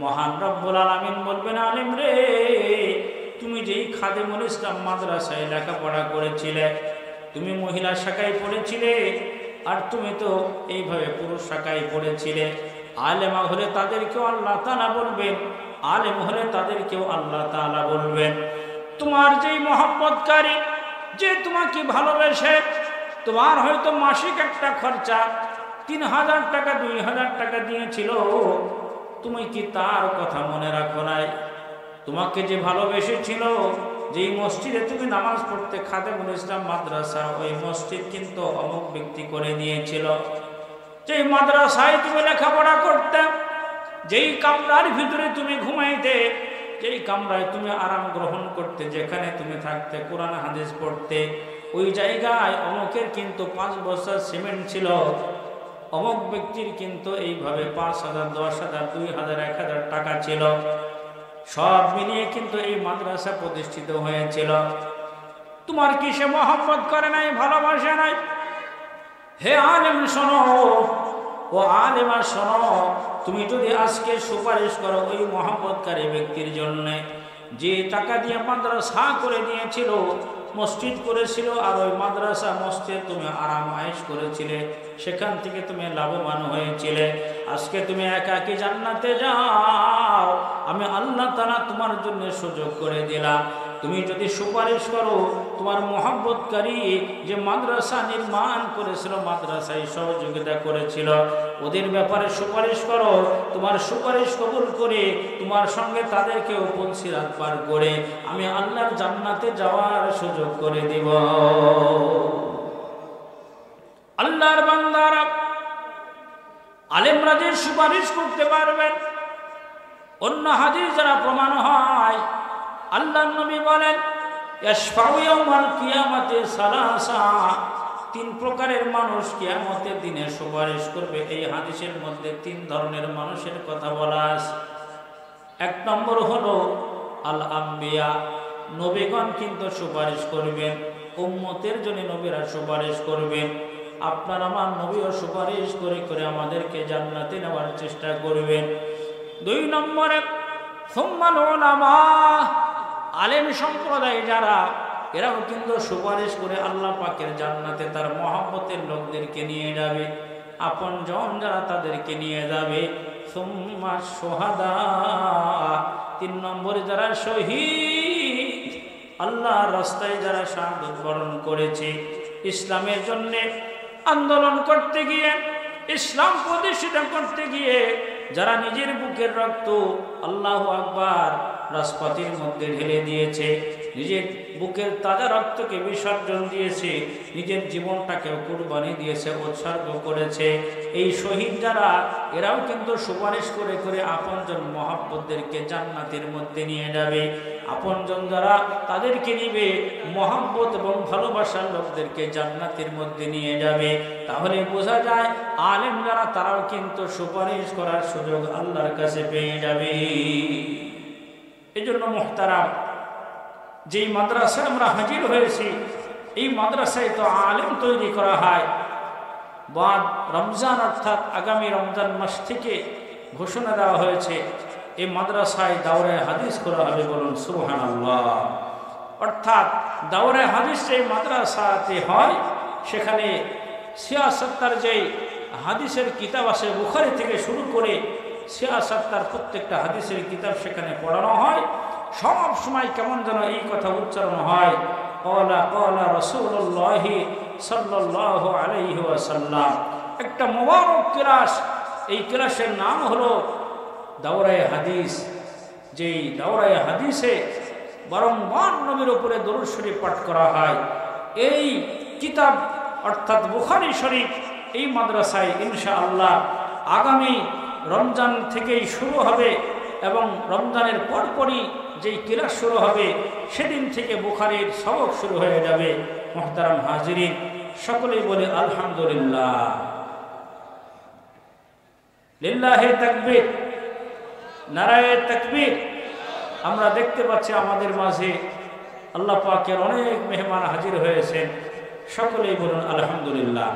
মহান রব্বুল আলামিন বলবেন, আলেম রে, তুমি যেই খাদেমুল ইসলাম মাদ্রাসায় লেখাপড়া করেছিলে, তুমি মহিলা শাখায় পড়েছিলে, আর তুমি তো এইভাবে পুরুষ শাখায় পড়েছিলে। আলেমা হলে তাদেরকেও আল্লাহ তাআলা বলবেন, আলেম হলে তাদেরকেও আল্লাহ তাআলা বলবেন। তোমার যেই মহব্বতকারী, যে তোমাকে ভালোবেসে, তোমার হয়তো মাসিক একটা খরচা 3000 টাকা 2000 টাকা দিয়েছিল, তুমি কি তার কথা মনে রাখো নাই? তোমাকে যে ভালোবেসেছিল, যেই মসজিদে তুমি নামাজ পড়তে, খাদেমুল ইসলাম মাদ্রাসা, ওই মসজিদ কিন্তু অমুক ব্যক্তি করে নিয়েছিল। যেই মাদ্রাসায় তুমি লেখাপড়া করতে, যেই কামরার ভিতরে তুমি ঘুমাইতে, যেই কামরায় তুমি আরাম গ্রহণ করতে, যেখানে তুমি থাকতে, কোরআন হাদিস পড়তে, ওই জায়গায় অমুকের কিন্তু 5 বস্তা সিমেন্ট ছিল। অমুক ব্যক্তির কিন্তু এইভাবে 5000, 10000, 2000, 1000 টাকা ছিল। সব মিলিয়ে কিন্তু এই মাদ্রাসা প্রতিষ্ঠিত হয়েছিল। তোমার কি সে মহব্বত করে নাই, ভালোবাসে নাই? হে আলেম শোনো, ও আলেমা শোনো, তুমি যদি আজকে সুপারিশ করো ওই মহব্বতকারী ব্যক্তির জন্য, যে টাকা দিয়ে মাদ্রাসা করে দিয়েছিল, মসজিদ করেছিল, আর ওই মাদ্রাসা মসজিদ তুমি আরাম আয়েশ করেছিলে, সেখান থেকে তুমি লাভবান হয়েছিলে, আজকে তুমি একাকী জান্নাতে যাও, আমি আল্লাহ তাআলা তোমার জন্য সুযোগ করে দিলাম। তুমি যদি সুপারিশ করো তোমার মহব্বতকারী যে মাদ্রাসা নির্মাণ করেছিল, মাদ্রাসায় সহযোগিতা করেছিল, ওদের ব্যাপারে সুপারিশ করো, তোমার সুপারিশ কবুল করে তোমার সঙ্গে তাদেরকেও পুলসিরাত পার করে আমি আল্লাহর জান্নাতে যাওয়ার সুযোগ করে দিব। আল্লাহর বান্দারা আলেমরা যে সুপারিশ করতে পারবেন, অন্য হাদিস যারা প্রমাণ হয়, আল্লাহর নবী বলেন ইয়াশফাউ ইয়াউমাল কিয়ামাতি সালাসা, তিন প্রকারের মানুষ কিয়ামতের দিনে সুপারিশ করবে। এই হাদিসের মধ্যে তিন ধরনের মানুষের কথা বলা আছে। এক নম্বর হলো আল আম্বিয়া, নবীগণ কিন্তু সুপারিশ করবেন, উম্মতের জন্য নবীরা সুপারিশ করবেন। আপনার আমার নবীও সুপারিশ করে করে আমাদেরকে জান্নাতে নেওয়ার চেষ্টা করবেন। দুই নম্বরে সুম্মাল উলামা, আলেম সম্প্রদায় যারা, এরাও কিন্তু সুপারিশ করে আল্লাহ পাকের জান্নাতে তার মহব্বতের লোকদেরকে নিয়ে যাবে, আপনজন যারা তাদেরকে নিয়ে যাবে। সুম্মা শুহাদা, তিন নম্বরে যারা শহীদ, আল্লাহর রাস্তায় যারা শাহাদাত বরণ করেছে, ইসলামের জন্যে আন্দোলন করতে গিয়ে, ইসলাম প্রতিষ্ঠিত করতে গিয়ে যারা নিজের বুকের রক্ত আল্লাহু আকবার রাজপথের মধ্যে ঢেলে দিয়েছে, নিজের বুকের তাজা রক্তকে বিসর্জন দিয়েছে, নিজের জীবনটাকেও কুরবানি দিয়েছে, উৎসর্গ করেছে, এই শহীদ যারা, এরাও কিন্তু সুপারিশ করে করে আপনজন মহব্বতদেরকে জান্নাতের মধ্যে নিয়ে যাবে। আপনজন যারা, তাদেরকে নিবে, মহব্বত এবং ভালোবাসার লোকদেরকে জান্নাতের মধ্যে নিয়ে যাবে। তাহলে বোঝা যায় আলেম যারা, তারাও কিন্তু সুপারিশ করার সুযোগ আল্লাহর কাছে পেয়ে যাবে। এই জন্য মুহতারাম, যেই মাদ্রাসায় আমরা হাজির হয়েছি, এই মাদ্রাসায় তো আলেম তৈরি করা হয়। বাদ রমজান অর্থাৎ আগামী রমজান মাস থেকে ঘোষণা দেওয়া হয়েছে এই মাদ্রাসায় দাওরায়ে হাদিস করা হবে। বলুন সুবহানাল্লাহ। অর্থাৎ দাওরায়ে হাদিস যে মাদ্রাসাতে হয়, সেখানে সিয়াসত্তার যেই হাদিসের কিতাব আছে, বুখারী থেকে শুরু করে সিয়াসত্তার প্রত্যেকটা হাদিসের কিতাব সেখানে পড়ানো হয়। সব সময় কেমন যেন এই কথা উচ্চারণ হয়, ক্বালা ক্বালা রাসূলুল্লাহি সাল্লাল্লাহু আলাইহি ওয়াসাল্লাম। একটা মোবারক ক্লাস, এই ক্লাসের নাম হলো দাওরায়ে হাদিস। যেই দাওরায়ে হাদিসে বারংবার নবীর উপরে দরুদ শরীফ পাঠ করা হয়। এই কিতাব অর্থাৎ বুখারী শরীফ এই মাদ্রাসায় ইনশাআল্লাহ আগামী রমজান থেকেই শুরু হবে এবং রমজানের পরপরই যেই ক্লাস শুরু হবে সেদিন থেকে বুখারীর সবক শুরু হয়ে যাবে। মুহতারাম হাজিরিন, সকলেই বলে আলহামদুলিল্লাহ, লিল্লাহি তাকবীর, নারায়ে তাকবীর। আমরা দেখতে পাচ্ছি আমাদের মাঝে আল্লাহ পাকের অনেক মেহমান হাজির হয়েছেন, সকলেই বলুন আলহামদুলিল্লাহ।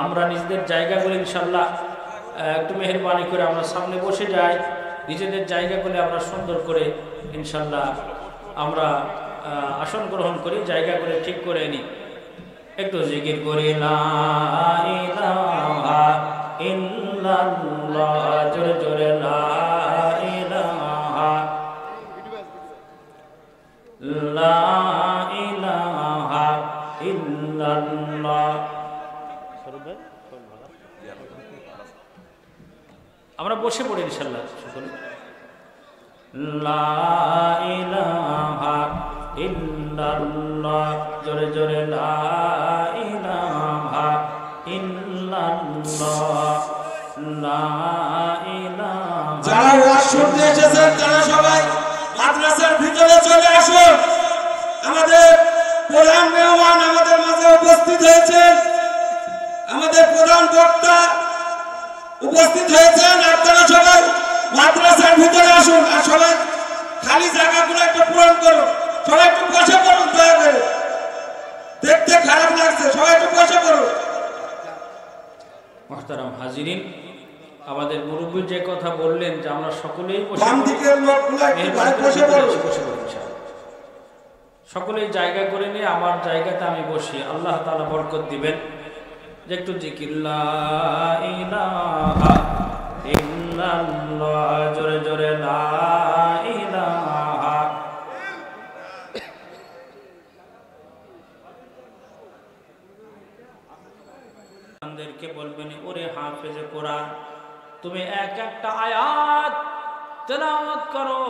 আমরা নিজেদের জায়গাগুলো ইনশাআল্লাহ একটু মেহেরবানি করে আমরা সামনে বসে যাই, নিজেদের জায়গাগুলো আমরা সুন্দর করে ইনশাআল্লাহ আমরা আসন গ্রহণ করি, জায়গাগুলো ঠিক করে নিই। একটু জিকির করি লা ইলাহা ইল্লাল্লাহ, জোরে জোরে লা ইলাহা লা ইলাহা ইল্লাল্লাহ। আমরা বসে পড়ি ইনশাআল্লাহ সকলে। লা ইলাহা ইল্লাল্লাহ, জোরে জোরে লা ইলাহা ইল্লাল্লাহ, লা ইলাহা। যারা ওয়াজ শুনতে এসেছেন তারা সবাই মাদ্রাসার ভিতরে চলে আসুন। আমাদের প্রধান মেহমান আমাদের মাঝে উপস্থিত হয়েছেন, আমাদের প্রধান বক্তা উপস্থিত হয়েছেন। আপনারা সবাই মাদ্রাসার ভিতরে আসুন, আর সবাই খালি জায়গাগুলো একটু পূরণ করুন। সবাই একটু বসে পড়ুন, দয়া করে, দেখতে খারাপ লাগছে, সবাই একটু বসে পড়ুন। মুহতারাম হাজিরিন, আমাদের মুরব্বী যে কথা বললেন যে আমরা সকলেই বাম দিকের লোকগুলো একটু বসে পড়ুন। সকলেই জায়গা করে নিয়ে আমার জায়গাতে আমি বসি, আল্লাহ তাআলা বরকত দিবেন। যে একটু জিকির লা ইলাহা ইল্লাল্লাহ, জোরে জোরে লা ইলাহা সন্তানদেরকে বলবেন, ওরে হাফেজে কোরআন, তুমি এক একটা আয়াত তেলাওয়াত করো,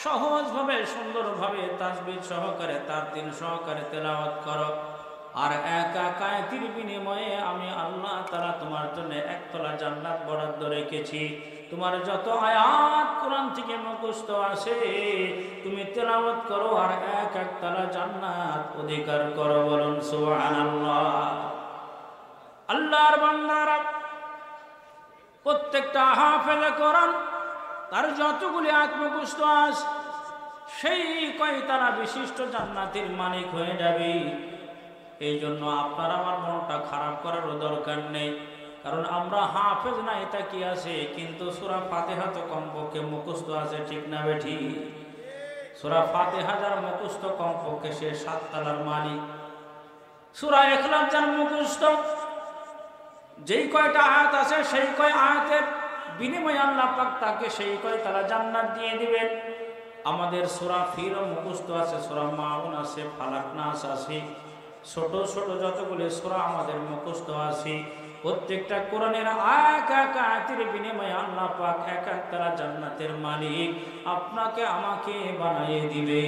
সহজভাবে সুন্দরভাবে তাসবিহ সহকারে তারতিল সহকারে তেলাওয়াত করো। আর এক এক আয়াতের বিনিময়ে আমি আল্লাহ তাআলা তোমার জন্য একতলা জান্নাত বরাদ্দ রেখেছি। তোমার যত আয়াত কোরআন থেকে মুখস্থ আসে তুমি তেলাওয়াত করো আর এক একতলা জান্নাত অধিকার করো। বলুন সুবহানাল্লাহ। আল্লাহর বান্দারা, প্রত্যেকটা হাফেজে কোরআন তার যতগুলি আয়াত মুখস্থ আছে সেই কয়তলা বিশিষ্ট জান্নাতের মালিক হয়ে যাবে। এই জন্য আপনার আমার মনটা খারাপ করারও দরকার নেই, কারণ আমরা হাফেজ না এটা কি আছে, কিন্তু সূরা ফাতিহা তো কমপক্ষে মুখস্থ আছে, ঠিক না বেঠি? সূরা ফাতিহা যার মুখস্থ কমপক্ষে সে 7 তলার মালিক। সূরা ইখলাস যার মুখস্থ, যেই কয়টা আয়াত আছে সেই কয় আয়াতের বিনিময়ে আল্লাহ পাক তাকে সেই কয় তালা জান্নাত দিয়ে দিবেন। আমাদের সূরা ফিরও মুখস্থ আছে, সূরা মাউন আছে, ফালাক নাস আছে, ছোট ছোট যতগুলি সূরা আমাদের মুখস্থ আছে, প্রত্যেকটা কোরআনের এক এক আয়াতের বিনিময়ে আল্লাহ পাক এক এক তালা জান্নাতের মালিক আপনাকে আমাকে বানিয়ে দিবে।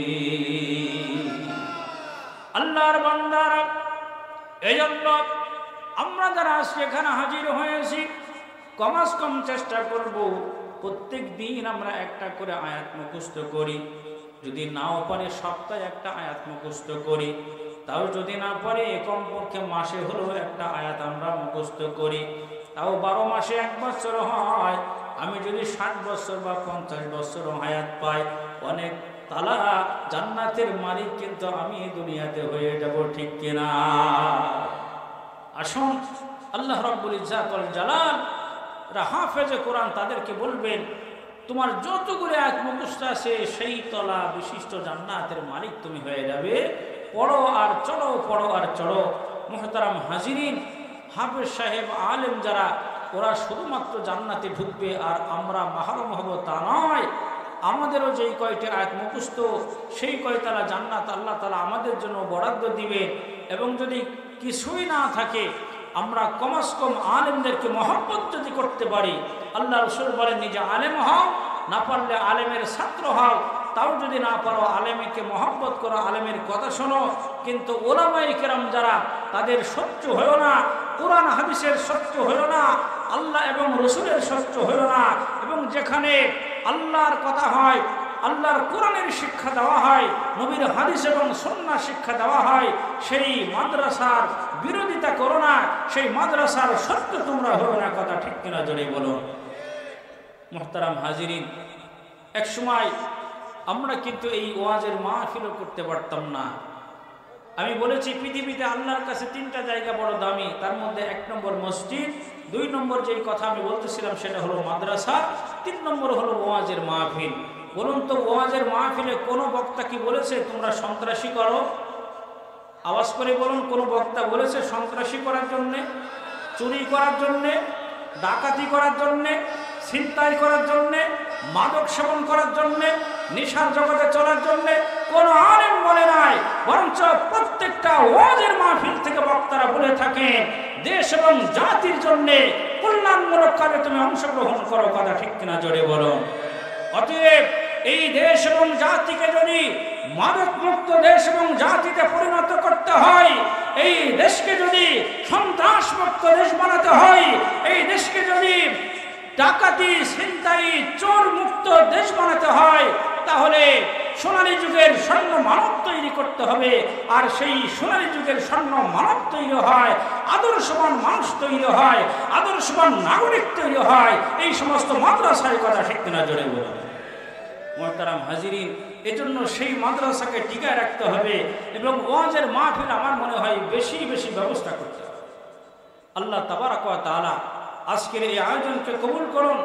আল্লাহর বান্দারা, এই জন্য আমরা যারা আজকে এখানে হাজির হয়েছি কমাস কম চেষ্টা করব প্রত্যেক দিন আমরা একটা করে আয়াত মুখস্থ করি। যদি নাও পারে সপ্তাহে একটা আয়াত মুখস্থ করি, তাও যদি না পারে কমপক্ষে মাসে হলেও একটা আয়াত আমরা মুখস্থ করি। তাও 12 মাসে 1 বছর হয়, আমি যদি 60 বছর বা 50 বছর হায়াত পাই, অনেক তালা জান্নাতের মালিক কিন্তু আমি দুনিয়াতে হয়ে যাব, ঠিক কিনা? আসুন আল্লাহ রাব্বুল ইজ্জাত ওয়াল জালাল হাফেজে কোরআন তাদেরকে বলবেন, তোমার যতগুলো আয়াত মুখস্থ আছে সেই তলা বিশিষ্ট জান্নাতের মালিক তুমি হয়ে যাবে। পড়ো আর চলো, পড়ো আর চলো। মুহতারাম হাজিরিন, হাফেজ সাহেব আলেম যারা, ওরা শুধুমাত্র জান্নাতে ঢুকবে আর আমরা মাহরুম হব তা নয়। আমাদেরও যেই কয়টি আয়াত মুখস্থ সেই কয়তলা জান্নাত আল্লাহ তাআলা আমাদের জন্য বরাদ্দ দিবেন। এবং যদি কিছুই না থাকে, আমরা কমাস কম আলেমদেরকে মহব্বত যদি করতে পারি, আল্লাহ রাসূল বলেন নিজে আলেম হও, না পারলে আলেমের ছাত্র হও, তাও যদি না পারো আলেমকে মহব্বত করো, আলেমের কথা শোনো। কিন্তু ওলামায়ে কেরাম যারা, তাদের শত্রু হইও না, কোরআন হাদিসের শত্রু হইও না, আল্লাহ এবং রসুলের শত্রু হইও না। এবং যেখানে আল্লাহর কথা হয়, আল্লাহর কোরআনের শিক্ষা দেওয়া হয়, নবীর হাদিস এবং সুন্নাহ শিক্ষা দেওয়া হয়, সেই মাদ্রাসার বিরোধিতা করো না, সেই মাদ্রাসার শত্রু তোমরা হইও না। কথা ঠিক কিনা জোরে বলো। মুহতারাম হাজিরিন, এক সময় আমরা কিন্তু এই ওয়াজের মাহফিলও করতে পারতাম না। আমি বলেছি পৃথিবীতে আল্লাহর কাছে 3টা জায়গা বড় দামি, তার মধ্যে 1 নম্বর মসজিদ, 2 নম্বর যেই কথা আমি বলতেছিলাম সেটা হলো মাদ্রাসা, 3 নম্বর হলো ওয়াজের মাহফিল। বলুন তো, ওয়াজের মাহফিলে কোনো বক্তা কি বলেছে তোমরা সন্ত্রাসী করো? আওয়াজ করে বলুন, কোন বক্তা বলেছে সন্ত্রাসী করার জন্যে, চুরি করার জন্যে, ডাকাতি করার জন্যে, ছিনতাই করার জন্যে, মাদক সেবন করার জন্যে, নেশার জগতে চলার জন্যে কোন আলেম বলে নাই। বরঞ্চ প্রত্যেকটা ওয়াজের মাহফিল থেকে বক্তারা বলে থাকেন দেশ এবং জাতির জন্যে কল্যাণমূলক কাজে তুমি অংশগ্রহণ করো। কথা ঠিক কিনা জোরে বলো। অতএব এই দেশ এবং জাতিকে যদি মাদক মুক্ত দেশ এবং জাতিতে পরিণত করতে হয়, এই দেশকে যদি সন্ত্রাস মুক্ত দেশ বানাতে হয়, এই দেশকে যদি ডাকাতি ছিনতাই চোর মুক্ত দেশ বানাতে হয়, তাহলে সোনালী যুগের স্বর্ণ মানব তৈরি করতে হবে। আর সেই সোনালী যুগের স্বর্ণ মানব তৈরি হয়, আদর্শবান মানুষ তৈরি হয়, আদর্শবান নাগরিক তৈরি হয় এই সমস্ত মাদ্রাসায়। কথা ঠিক কিনা জোরে বলুন। মুহতারাম হাজিরিন, এজন্য সেই মাদ্রাসাকে টিকায় রাখতে হবে এবং ওয়াজের মাহফিল আমার মনে হয় বেশি বেশি ব্যবস্থা করতে হবে। আল্লাহ তাবারাক ওয়া তাআলা আজকের এই আয়োজনকে কবুল করুন।